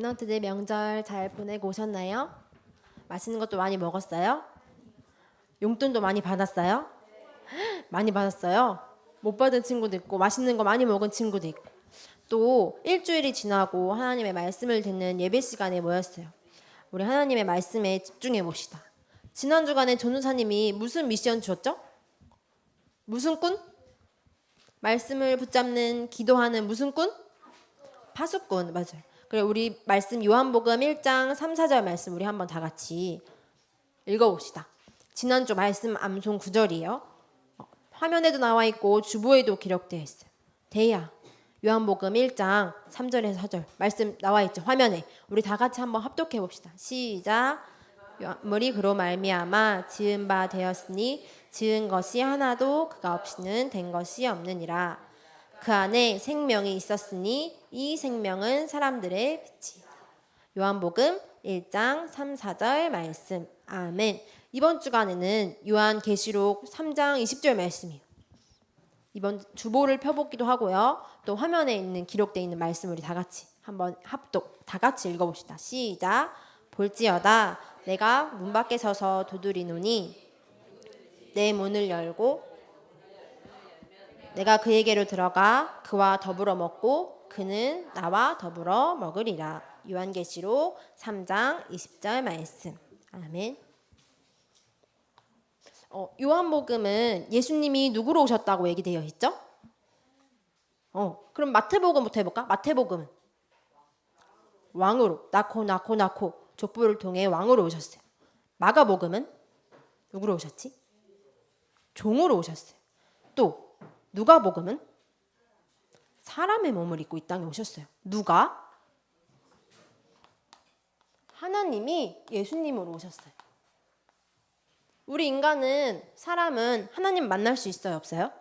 랩넌트들 명절 잘 보내고 오셨나요? 맛있는 것도 많이 먹었어요? 용돈도 많이 받았어요? 많이 받았어요? 못 받은 친구도 있고 맛있는 거 많이 먹은 친구도 있고 또 일주일이 지나고 하나님의 말씀을 듣는 예배 시간에 모였어요. 우리 하나님의 말씀에 집중해 봅시다. 지난 주간에 전우사님이 무슨 미션 주었죠? 무슨 꾼? 말씀을 붙잡는 기도하는 무슨 꾼? 파수꾼. 맞아요. 그래 우리 말씀 요한복음 1장 3, 4절 말씀 우리 한번 다 같이 읽어봅시다. 지난주 말씀 암송 9절이에요. 화면에도 나와 있고 주보에도 기록되어 있어요. 대야 요한복음 1장 3절에서 4절 말씀 나와 있죠. 화면에 우리 다 같이 한번 합독해 봅시다. 시작. 만물이 그로 말미암아 지은 바 되었으니 지은 것이 하나도 그가 없이는 된 것이 없느니라. 그 안에 생명이 있었으니 이 생명은 사람들의 빛이다. 요한복음 1장 3, 4절 말씀. 아멘. 이번 주간에는 요한계시록 3장 20절 말씀이에요. 이번 주보를 펴보기도 하고요. 또 화면에 있는 기록되어 있는 말씀 우리 다 같이 한번 합독 다 같이 읽어봅시다. 시작. 볼지어다 내가 문 밖에 서서 두드리노니 내 문을 열고 내가 그에게로 들어가 그와 더불어 먹고 그는 나와 더불어 먹으리라. 요한계시록 3장 20절 말씀. 아멘. 요한복음은 예수님이 누구로 오셨다고 얘기되어 있죠? 그럼 마태복음부터 해볼까? 마태복음은 왕으로 낳고 족보를 통해 왕으로 오셨어요. 마가복음은 누구로 오셨지? 종으로 오셨어요. 또 누가복음은 사람의 몸을 입고 이 땅에 오셨어요. 누가? 하나님이 예수님으로 오셨어요. 우리 인간은 사람은 하나님 만날 수 있어요? 없어요?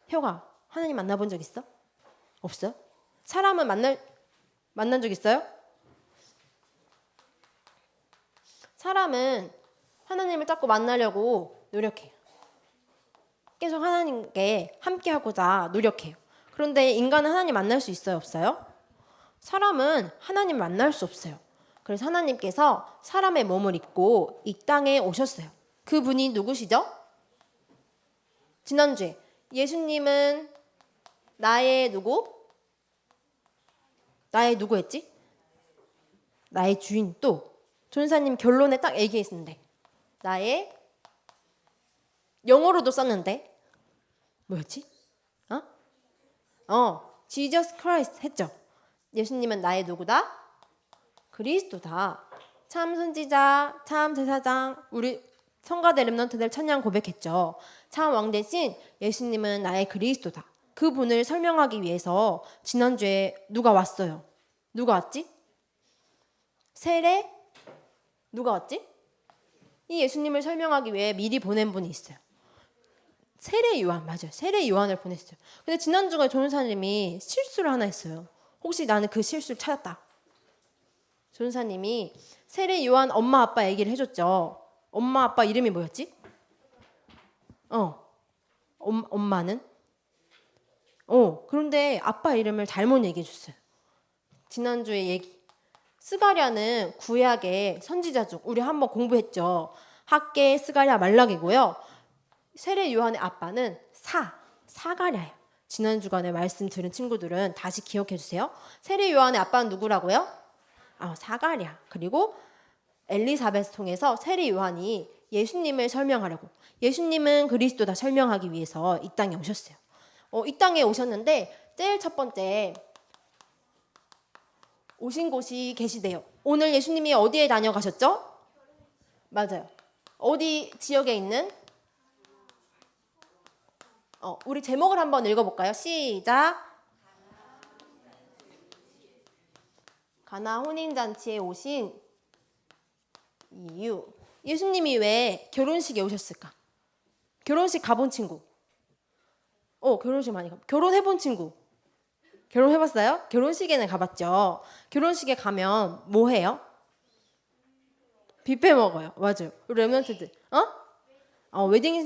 혀가 하나님 만나본 적 있어? 없어요? 사람은 만난 적 있어요? 사람은 하나님을 자꾸 만나려고 노력해요. 계속 하나님께 함께하고자 노력해요. 그런데 인간은 하나님 만날 수 있어요? 없어요? 사람은 하나님 만날 수 없어요. 그래서 하나님께서 사람의 몸을 입고 이 땅에 오셨어요. 그분이 누구시죠? 지난주에 예수님은 나의 누구? 나의 누구 했지? 나의 주인. 또 전사님 결론에 딱 얘기했는데 나의 영어로도 썼는데 뭐였지? Jesus Christ 했죠. 예수님은 나의 누구다? 그리스도다. 참 선지자, 참 제사장, 우리 성가대 렘넌트들 찬양 고백했죠. 참 왕 대신 예수님은 나의 그리스도다. 그분을 설명하기 위해서 지난주에 누가 왔어요? 누가 왔지? 세례? 누가 왔지? 이 예수님을 설명하기 위해 미리 보낸 분이 있어요. 세례 요한. 맞아요. 세례 요한을 보냈어요. 근데 지난주에 조은사님이 실수를 하나 했어요. 혹시 나는 그 실수를 찾았다. 조은사님이 세례 요한 엄마 아빠 얘기를 해줬죠. 엄마 아빠 이름이 뭐였지? 엄마는? 그런데 아빠 이름을 잘못 얘기해 줬어요. 지난주에 얘기. 스가랴는 구약의 선지자 중 우리 한번 공부했죠. 학계, 스가랴, 말라기고요. 세례 요한의 아빠는 사가랴예요. 지난 주간에 말씀 들은 친구들은 다시 기억해 주세요. 세례 요한의 아빠는 누구라고요? 사가랴. 그리고 엘리사벳을 통해서 세례 요한이 예수님을 설명하려고 예수님은 그리스도다 설명하기 위해서 이 땅에 오셨어요. 이 땅에 오셨는데 제일 첫 번째 오신 곳이 계시대요. 오늘 예수님이 어디에 다녀가셨죠? 맞아요. 어디 지역에 있는? 우리 제목을 한번 읽어볼까요? 시작. 가나 혼인잔치에 오신 이유. 예수님이 왜 결혼식에 오셨을까? 결혼식 가본 친구. 결혼식 많이 결혼해본 친구. 결혼해봤어요? 결혼식에는 가봤죠. 결혼식에 가면 뭐 해요? 뷔페 먹어요. 맞아요. 우리 렘넌트들. 웨딩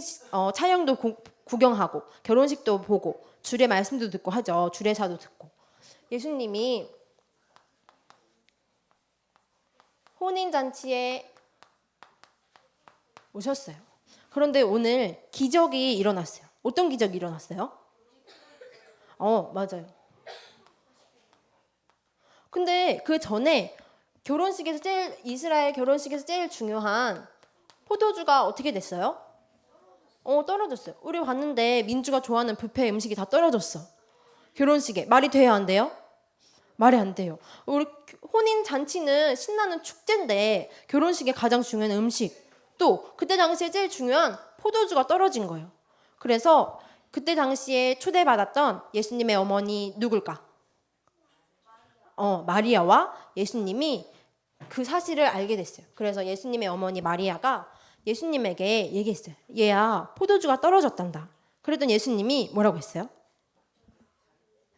촬영도 구경하고 결혼식도 보고 주례 말씀도 듣고 하죠. 주례사도 듣고. 예수님이 혼인잔치에 오셨어요. 그런데 오늘 기적이 일어났어요. 어떤 기적이 일어났어요? 맞아요. 근데 그 전에 이스라엘 결혼식에서 제일 중요한 포도주가 어떻게 됐어요? 떨어졌어요. 우리 봤는데 민주가 좋아하는 뷔페 음식이 다 떨어졌어. 결혼식에. 말이 돼요, 안 돼요? 말이 안 돼요. 우리 혼인 잔치는 신나는 축제인데 결혼식에 가장 중요한 음식, 또 그때 당시에 제일 중요한 포도주가 떨어진 거예요. 그래서 그때 당시에 초대받았던 예수님의 어머니 누굴까? 마리아와 예수님이 그 사실을 알게 됐어요. 그래서 예수님의 어머니 마리아가 예수님에게 얘기했어요. 얘야, 포도주가 떨어졌단다. 그랬더니 예수님이 뭐라고 했어요?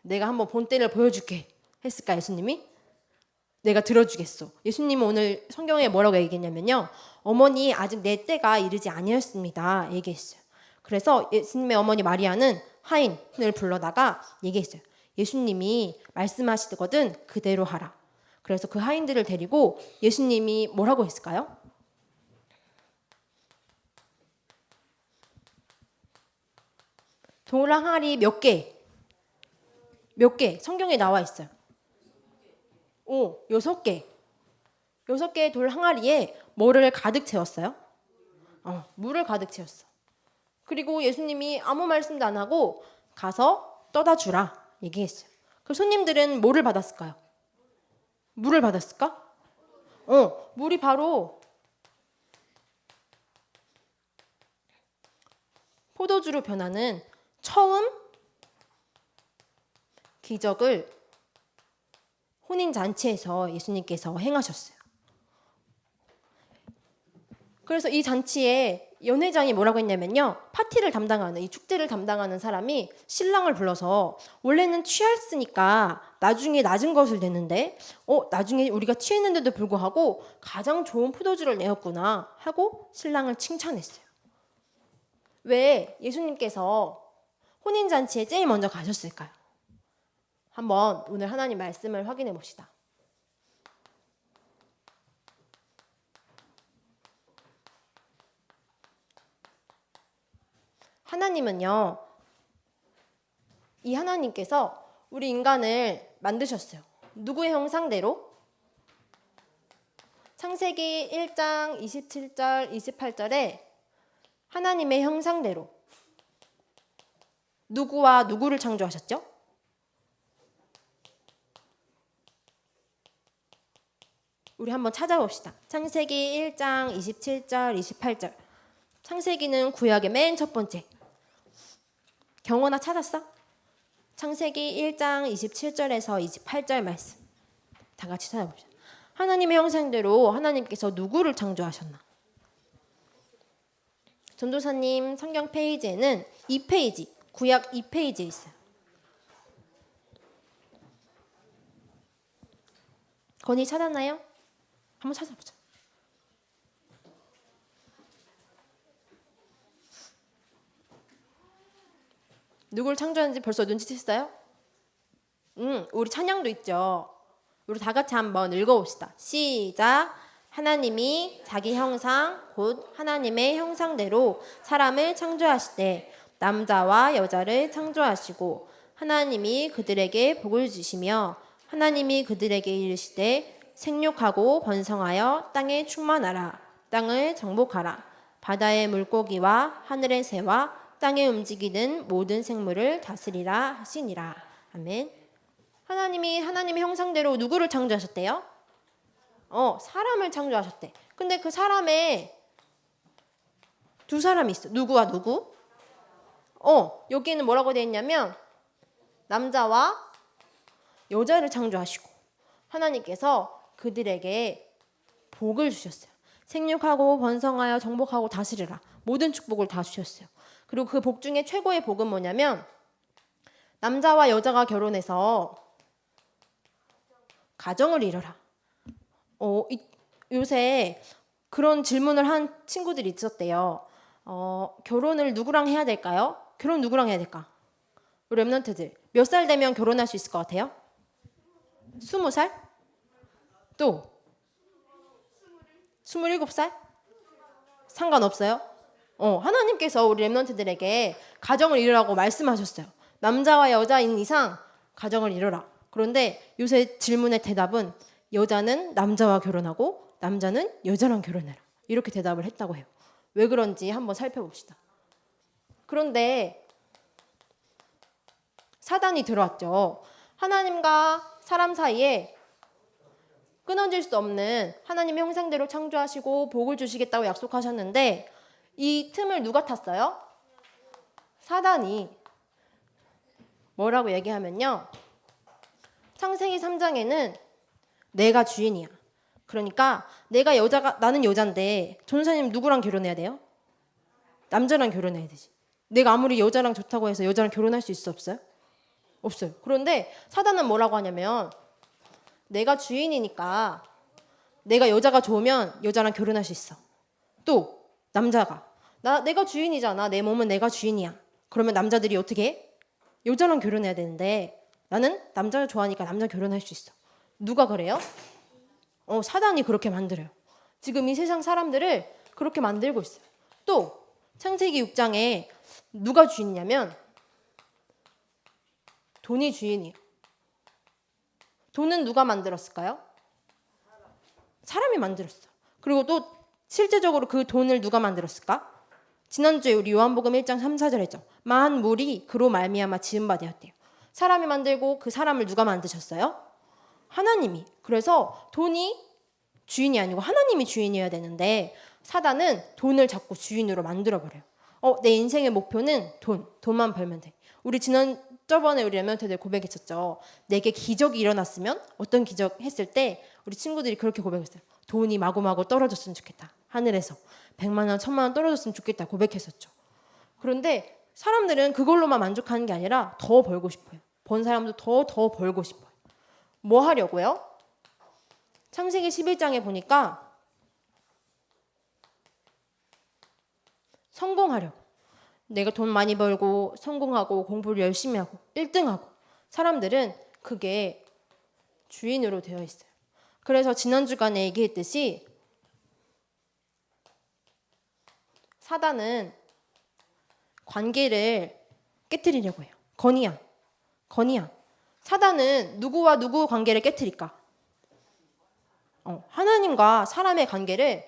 내가 한번 본때를 보여줄게 했을까 예수님이? 내가 들어주겠소. 예수님은 오늘 성경에 뭐라고 얘기했냐면요. 어머니 아직 내 때가 이르지 아니었습니다. 얘기했어요. 그래서 예수님의 어머니 마리아는 하인을 불러다가 얘기했어요. 예수님이 말씀하시거든 그대로 하라. 그래서 그 하인들을 데리고 예수님이 뭐라고 했을까요? 돌 항아리 몇 개? 성경에 나와 있어요. 6개. 6개의 돌 항아리에 뭐를 가득 채웠어요? 물을 가득 채웠어. 그리고 예수님이 아무 말씀도 안 하고 가서 떠다 주라 얘기했어요. 그 손님들은 뭐를 받았을까요? 물을 받았을까? 물이 바로 포도주로 변하는 처음 기적을 혼인잔치에서 예수님께서 행하셨어요. 그래서 이 잔치에 연회장이 뭐라고 했냐면요. 파티를 담당하는, 이 축제를 담당하는 사람이 신랑을 불러서 원래는 취했으니까 나중에 낮은 것을 냈는데 나중에 우리가 취했는데도 불구하고 가장 좋은 포도주를 내었구나 하고 신랑을 칭찬했어요. 왜 예수님께서 혼인잔치에 제일 먼저 가셨을까요? 한번 오늘 하나님 말씀을 확인해 봅시다. 하나님은요, 이 하나님께서 우리 인간을 만드셨어요. 누구의 형상대로? 창세기 1장 27절, 28절에 하나님의 형상대로 누구와 누구를 창조하셨죠? 우리 한번 찾아봅시다. 창세기 1장 27절, 28절. 창세기는 구약의 맨 첫 번째. 경원아 찾았어? 창세기 1장 27절에서 28절 말씀. 다 같이 찾아봅시다. 하나님의 형상대로 하나님께서 누구를 창조하셨나? 전도사님 성경 페이지에는 2페이지, 구약 2페이지에 있어요. 건이 찾았나요? 한번 찾아보자. 누굴 창조하는지 벌써 눈치챘어요? 우리 찬양도 있죠. 우리 다 같이 한번 읽어봅시다. 시작. 하나님이 자기 형상 곧 하나님의 형상대로 사람을 창조하시되 남자와 여자를 창조하시고 하나님이 그들에게 복을 주시며 하나님이 그들에게 이르시되 생육하고 번성하여 땅에 충만하라. 땅을 정복하라. 바다의 물고기와 하늘의 새와 땅에 움직이는 모든 생물을 다스리라 하시니라. 아멘. 하나님이 하나님의 형상대로 누구를 창조하셨대요? 사람을 창조하셨대. 근데 그 사람에 두 사람이 있어. 누구와 누구? 여기는 뭐라고 되어 있냐면 남자와 여자를 창조하시고 하나님께서 그들에게 복을 주셨어요. 생육하고 번성하여 정복하고 다스리라. 모든 축복을 다 주셨어요. 그리고 그 복 중에 최고의 복은 뭐냐면 남자와 여자가 결혼해서 가정을 이뤄라. 요새 그런 질문을 한 친구들이 있었대요. 결혼을 누구랑 해야 될까요? 결혼 누구랑 해야 될까? 우리 랩런트들 몇 살 되면 결혼할 수 있을 것 같아요? 20살? 또 27살? 상관없어요? 하나님께서 우리 렘넌트들에게 가정을 이루라고 말씀하셨어요. 남자와 여자인 이상 가정을 이루라. 그런데 요새 질문의 대답은 여자는 남자와 결혼하고 남자는 여자랑 결혼해라. 이렇게 대답을 했다고 해요. 왜 그런지 한번 살펴봅시다. 그런데 사단이 들어왔죠. 하나님과 사람 사이에 끊어질 수 없는 하나님의 형상대로 창조하시고 복을 주시겠다고 약속하셨는데 이 틈을 누가 탔어요? 사단이. 뭐라고 얘기하면요. 창세기 3장에는 내가 주인이야. 그러니까 나는 여잔데 전도사님 누구랑 결혼해야 돼요? 남자랑 결혼해야 되지. 내가 아무리 여자랑 좋다고 해서 여자랑 결혼할 수 있어 없어요? 없어요. 그런데 사단은 뭐라고 하냐면 내가 주인이니까 내가 여자가 좋으면 여자랑 결혼할 수 있어. 또 남자가 내가 주인이잖아. 내 몸은 내가 주인이야. 그러면 남자들이 어떻게 해? 여자랑 결혼해야 되는데 나는 남자를 좋아하니까 남자 결혼할 수 있어. 누가 그래요? 사단이 그렇게 만들어요. 지금 이 세상 사람들을 그렇게 만들고 있어요. 또 창세기 6장에 누가 주인이냐면 돈이 주인이에요. 돈은 누가 만들었을까요? 사람이 만들었어. 그리고 또 실제적으로 그 돈을 누가 만들었을까? 지난주에 우리 요한복음 1장 3, 4절 했죠. 만물이 그로 말미암아 지은 바 되었대요. 사람이 만들고 그 사람을 누가 만드셨어요? 하나님이. 그래서 돈이 주인이 아니고 하나님이 주인이어야 되는데 사단은 돈을 자꾸 주인으로 만들어버려요. 내 인생의 목표는 돈만 벌면 돼. 저번에 우리 렘넌트들 고백했었죠. 내게 기적이 일어났으면 어떤 기적 했을 때 우리 친구들이 그렇게 고백했어요. 돈이 마구마구 떨어졌으면 좋겠다. 하늘에서 100만 원, 1000만 원 떨어졌으면 좋겠다 고백했었죠. 그런데 사람들은 그걸로만 만족하는 게 아니라 더 벌고 싶어요. 번 사람도 더 벌고 싶어요. 뭐 하려고요? 창세기 11장에 보니까 성공하려고. 내가 돈 많이 벌고 성공하고 공부를 열심히 하고 1등하고 사람들은 그게 주인으로 되어 있어요. 그래서 지난 주간에 얘기했듯이 사단은 관계를 깨트리려고 해요. 건이야. 사단은 누구와 누구 관계를 깨트릴까? 하나님과 사람의 관계를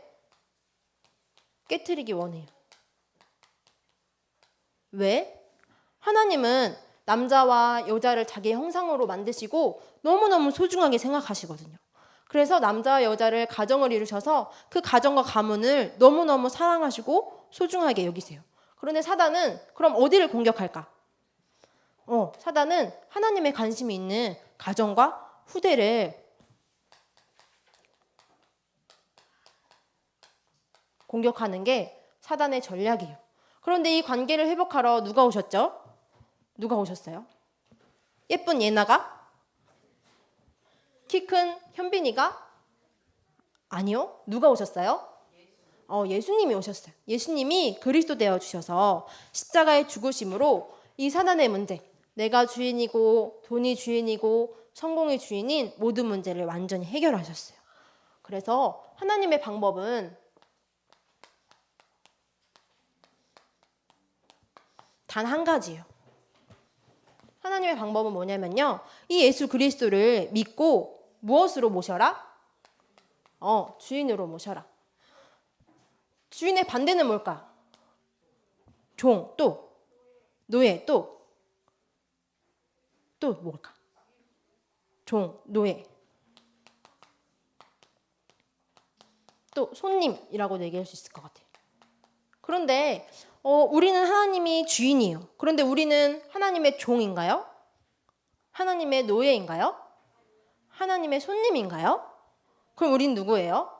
깨트리기 원해요. 왜? 하나님은 남자와 여자를 자기의 형상으로 만드시고 너무너무 소중하게 생각하시거든요. 그래서 남자와 여자를 가정을 이루셔서 그 가정과 가문을 너무너무 사랑하시고 소중하게 여기세요. 그런데 사단은 그럼 어디를 공격할까? 사단은 하나님의 관심이 있는 가정과 후대를 공격하는 게 사단의 전략이에요. 그런데 이 관계를 회복하러 누가 오셨죠? 누가 오셨어요? 예쁜 예나가? 키 큰 현빈이가? 아니요. 누가 오셨어요? 예수님이 오셨어요. 예수님이 그리스도 되어 주셔서 십자가의 죽으심으로 이 사단의 문제, 내가 주인이고 돈이 주인이고 성공의 주인인 모든 문제를 완전히 해결하셨어요. 그래서 하나님의 방법은 단 한 가지예요. 하나님의 방법은 뭐냐면요. 이 예수 그리스도를 믿고 무엇으로 모셔라? 주인으로 모셔라. 주인의 반대는 뭘까? 종, 또 노예, 또 뭘까? 종, 노예, 또 손님이라고도 얘기할 수 있을 것 같아요. 그런데 우리는 하나님이 주인이에요. 그런데 우리는 하나님의 종인가요? 하나님의 노예인가요? 하나님의 손님인가요? 그럼 우린 누구예요?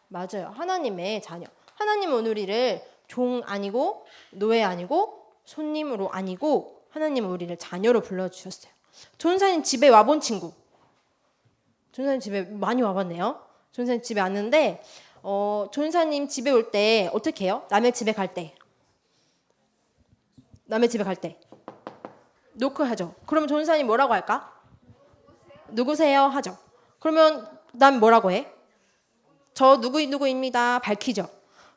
맞아요. 하나님의 자녀. 하나님은 우리를 종 아니고 노예 아니고 손님으로 아니고 하나님은 우리를 자녀로 불러주셨어요. 전사님 집에 와본 친구. 전사님 집에 많이 와봤네요. 전사님 집에 왔는데 전사님 집에 올 때 어떻게 해요? 남의 집에 갈 때 노크하죠. 그러면 전사님 뭐라고 할까? 누구세요? 하죠. 그러면 난 뭐라고 해? 저 누구누구입니다. 밝히죠.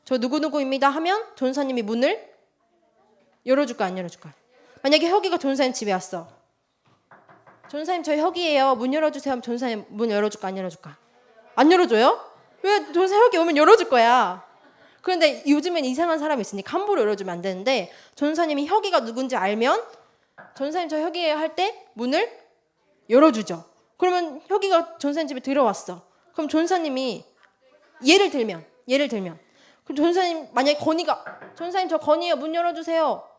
저 누구누구입니다 하면 전사님이 문을 열어줄까 안 열어줄까? 만약에 혁이가 전사님 집에 왔어. 전사님 저 혁이에요. 문 열어주세요 하면 전사님 문 열어줄까 안 열어줄까? 안 열어줘요? 왜 전사 혁이 오면 열어줄 거야. 그런데 요즘엔 이상한 사람이 있으니까 함부로 열어주면 안 되는데 전사님이 혁이가 누군지 알면 전사님 저 혁이에요 할 때 문을 열어주죠. 그러면 혁이가 전사님 집에 들어왔어. 그럼 전사님이 예를 들면 그럼 전사님 만약에 건이가 전사님 저 건이에요 문 열어주세요.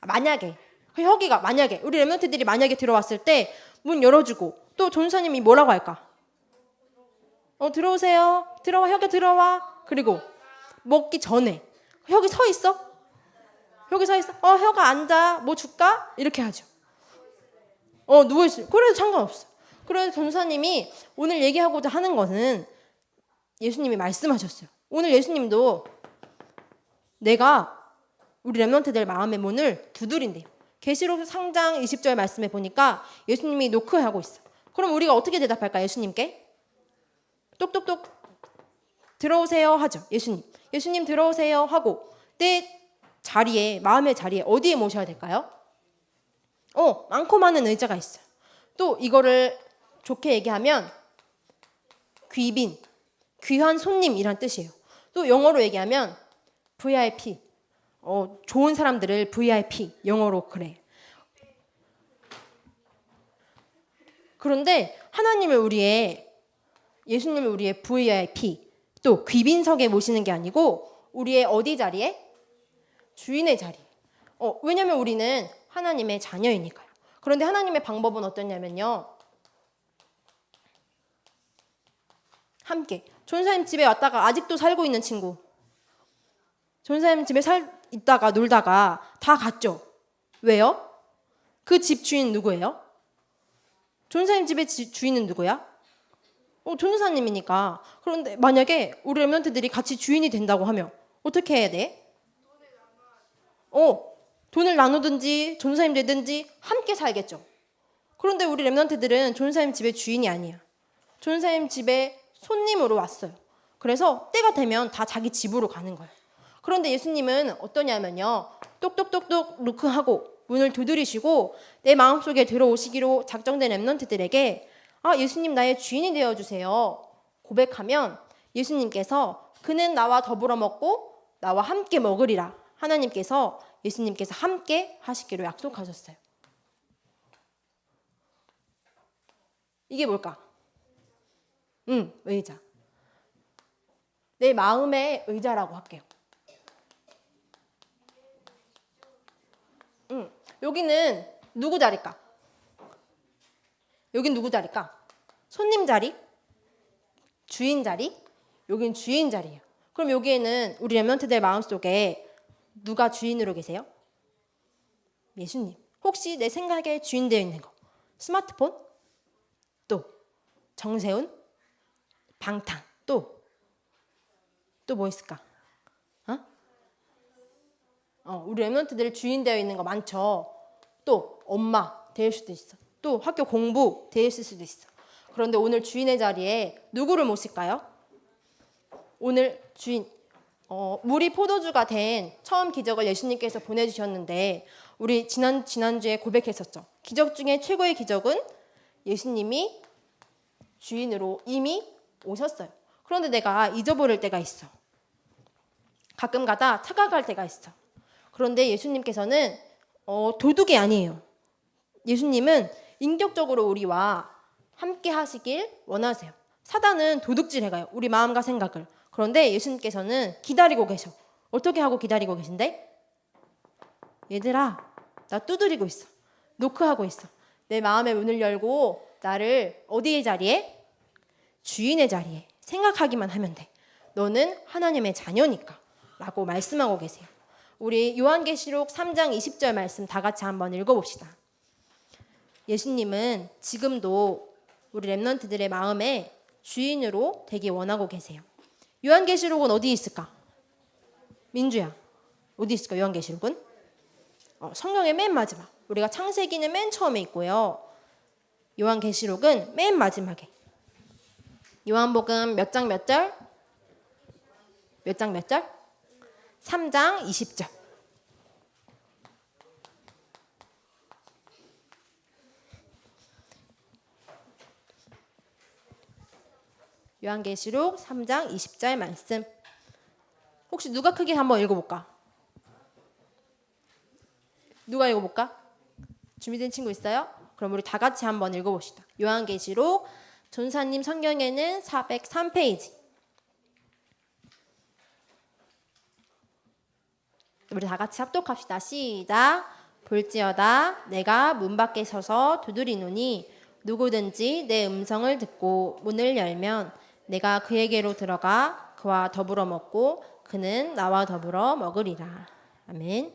만약에 혁이가 만약에 우리 랩런트들이 만약에 들어왔을 때 문 열어주고 또 전사님이 뭐라고 할까? 들어오세요. 들어와 혁이 들어와. 그리고 먹기 전에 혁이 서 있어? 혁이 서 있어? 혁아 앉아. 뭐 줄까? 이렇게 하죠. 누워있어요. 그래도 상관없어. 그래서 전사님이 오늘 얘기하고자 하는 것은 예수님이 말씀하셨어요. 오늘 예수님도 내가 우리 랩런트들 마음의 문을 두드린대요. 계시록 3장 20절 말씀에 보니까 예수님이 노크하고 있어. 그럼 우리가 어떻게 대답할까? 예수님께 똑똑똑 들어오세요 하죠. 예수님 들어오세요 하고 내 자리에 마음의 자리에 어디에 모셔야 될까요? 많고 많은 의자가 있어요. 또 이거를 좋게 얘기하면 귀빈, 귀한 손님이란 뜻이에요. 또 영어로 얘기하면 VIP, 좋은 사람들을 VIP, 영어로 그래. 그런데 예수님을 우리의 VIP, 또 귀빈석에 모시는 게 아니고 우리의 어디 자리에? 주인의 자리. 왜냐면 우리는 하나님의 자녀이니까요. 그런데 하나님의 방법은 어떠냐면요. 함께. 전사님 집에 왔다가 아직도 살고 있는 친구. 전사님 집에 있다가 놀다가 다 갔죠. 왜요? 그 집 주인 누구예요? 전사님 집의 주인은 누구야? 전사님이니까. 그런데 만약에 우리 랩런트들이 같이 주인이 된다고 하면 어떻게 해야 돼? 돈을 나누든지 전사님 되든지 함께 살겠죠. 그런데 우리 랩런트들은 전사님 집의 주인이 아니야. 전사님 집에 손님으로 왔어요. 그래서 때가 되면 다 자기 집으로 가는 거예요. 그런데 예수님은 어떠냐면요. 똑똑똑똑 노크하고 문을 두드리시고 내 마음속에 들어오시기로 작정된 랩런트들에게 예수님 나의 주인이 되어주세요. 고백하면 예수님께서 그는 나와 더불어 먹고 나와 함께 먹으리라. 예수님께서 함께 하시기로 약속하셨어요. 이게 뭘까? 의자. 내 마음의 의자라고 할게요. 여기는 누구 자리일까? 여긴 누구 자리일까? 손님 자리? 주인 자리? 여긴 주인 자리예요. 그럼 여기에는 우리 랩런트들 마음속에 누가 주인으로 계세요? 예수님. 혹시 내 생각에 주인 되어 있는 거? 스마트폰? 또 정세훈? 방탕? 또 뭐 있을까? 우리 랩런트들 주인 되어 있는 거 많죠. 또 엄마 될 수도 있어. 또 학교 공부 될 수도 있어. 그런데 오늘 주인의 자리에 누구를 모실까요? 오늘 주인 물이 포도주가 된 처음 기적을 예수님께서 보내주셨는데 우리 지난주에 고백했었죠. 기적 중에 최고의 기적은 예수님이 주인으로 이미 오셨어요. 그런데 내가 잊어버릴 때가 있어. 가끔가다 착각할 때가 있어. 그런데 예수님께서는 도둑이 아니에요. 예수님은 인격적으로 우리와 함께 하시길 원하세요. 사단은 도둑질해가요. 우리 마음과 생각을. 그런데 예수님께서는 기다리고 계셔. 어떻게 하고 기다리고 계신데? 얘들아, 나 두드리고 있어. 노크하고 있어. 내 마음의 문을 열고 나를 어디의 자리에? 주인의 자리에 생각하기만 하면 돼. 너는 하나님의 자녀니까 라고 말씀하고 계세요. 우리 요한계시록 3장 20절 말씀 다 같이 한번 읽어봅시다. 예수님은 지금도 우리 랩런트들의 마음에 주인으로 되기 원하고 계세요. 요한계시록은 어디 있을까? 민주야, 어디 있을까? 요한계시록은? 성경의 맨 마지막. 우리가 창세기는 맨 처음에 있고요. 요한계시록은 맨 마지막에. 요한복음 몇 장 몇 절? 몇 장 몇 절? 3장 20절. 요한계시록 3장 20절 말씀. 혹시 누가 크게 한번 읽어볼까? 누가 읽어볼까? 준비된 친구 있어요? 그럼 우리 다 같이 한번 읽어봅시다. 요한계시록 전사님 성경에는 403페이지. 우리 다 같이 합독합시다. 시작. 볼지어다 내가 문 밖에 서서 두드리노니 누구든지 내 음성을 듣고 문을 열면 내가 그에게로 들어가 그와 더불어 먹고 그는 나와 더불어 먹으리라. 아멘.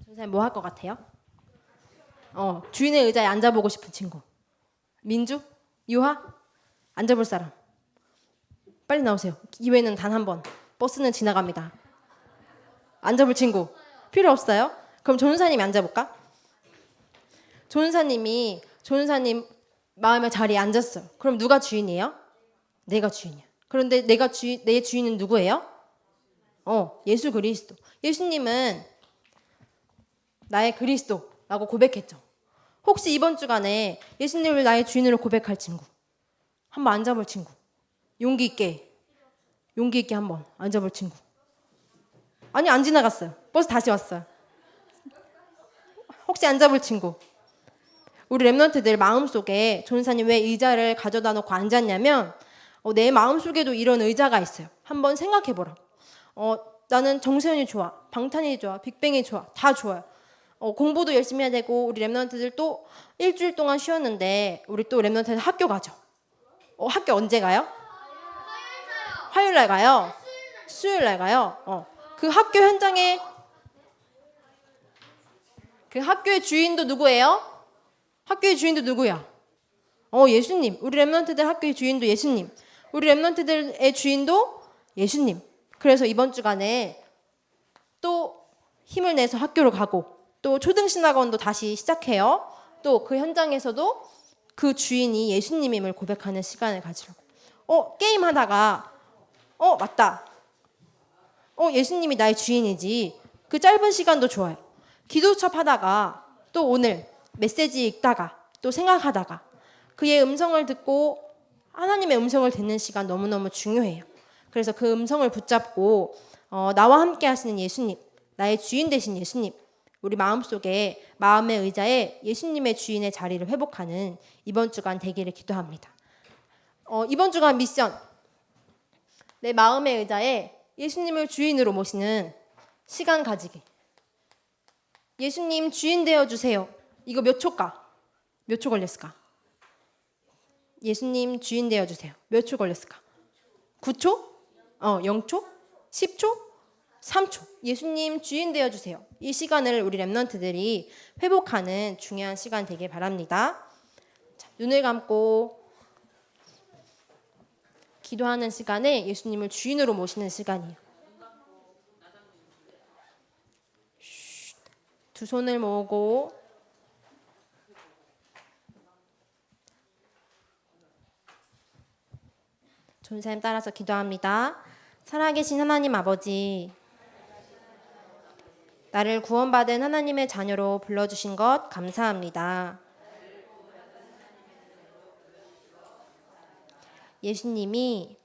선생님 뭐 할 것 같아요? 주인의 의자에 앉아보고 싶은 친구. 민주? 유하? 앉아볼 사람. 빨리 나오세요. 기회는 단 한 번. 버스는 지나갑니다. 앉아볼 친구. 필요 없어요? 그럼 조은사님이 앉아볼까? 조은사님 마음의 자리에 앉았어요. 그럼 누가 주인이에요? 내가 주인이야. 그런데 내 주인은 누구예요? 예수 그리스도. 예수님은 나의 그리스도라고 고백했죠. 혹시 이번 주간에 예수님을 나의 주인으로 고백할 친구, 한번 앉아볼 친구. 용기 있게 한번 앉아볼 친구. 아니, 안 지나갔어요. 버스 다시 왔어요. 혹시 앉아볼 친구. 우리 랩런트들 마음속에 조은사님 왜 의자를 가져다 놓고 앉았냐면 내 마음속에도 이런 의자가 있어요. 한번 생각해보라. 나는 정세현이 좋아, 방탄이 좋아, 빅뱅이 좋아, 다 좋아요. 공부도 열심히 해야 되고 우리 랩런트들 또 일주일 동안 쉬었는데 우리 또 랩런트들 학교 가죠. 학교 언제 가요? 화요일 날 가요? 수요일 날 가요? 그 학교 현장에 그 학교의 주인도 누구예요? 학교의 주인도 누구야? 예수님. 우리 랩런트들 학교의 주인도 예수님. 우리 랩런트들의 주인도 예수님. 그래서 이번 주간에 또 힘을 내서 학교로 가고 또 초등신학원도 다시 시작해요. 또 그 현장에서도 그 주인이 예수님임을 고백하는 시간을 가지려고. 게임하다가 맞다. 예수님이 나의 주인이지. 그 짧은 시간도 좋아요. 기도첩 하다가 또 오늘 메시지 읽다가 또 생각하다가 그의 음성을 듣고 하나님의 음성을 듣는 시간 너무너무 중요해요. 그래서 그 음성을 붙잡고 나와 함께 하시는 예수님, 나의 주인 되신 예수님, 우리 마음속에 마음의 의자에 예수님의 주인의 자리를 회복하는 이번 주간 되기를 기도합니다. 이번 주간 미션, 내 마음의 의자에 예수님을 주인으로 모시는 시간 가지기. 예수님 주인 되어주세요. 이거 몇 초일까? 몇 초 걸렸을까? 예수님 주인 되어주세요. 몇 초 걸렸을까? 9초? 0초? 10초? 3초. 예수님 주인 되어주세요. 이 시간을 우리 랩런트들이 회복하는 중요한 시간 되길 바랍니다. 자, 눈을 감고 기도하는 시간에 예수님을 주인으로 모시는 시간이에요. 두 손을 모으고 전사님 따라서 기도합니다. 살아계신 하나님 아버지, 나를 구원받은 하나님의 자녀로 불러주신 것 감사합니다. 예수님이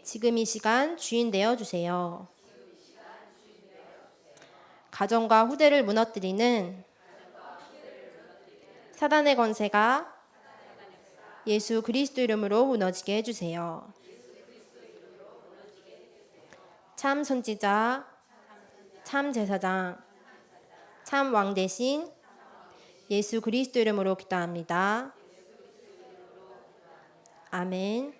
지금 이 시간 주인 되어주세요. 가정과 후대를 무너뜨리는 사단의 권세가 예수 그리스도 이름으로 무너지게 해주세요. 참 선지자, 참 제사장, 참 왕 대신 예수 그리스도 이름으로 기도합니다. 아멘.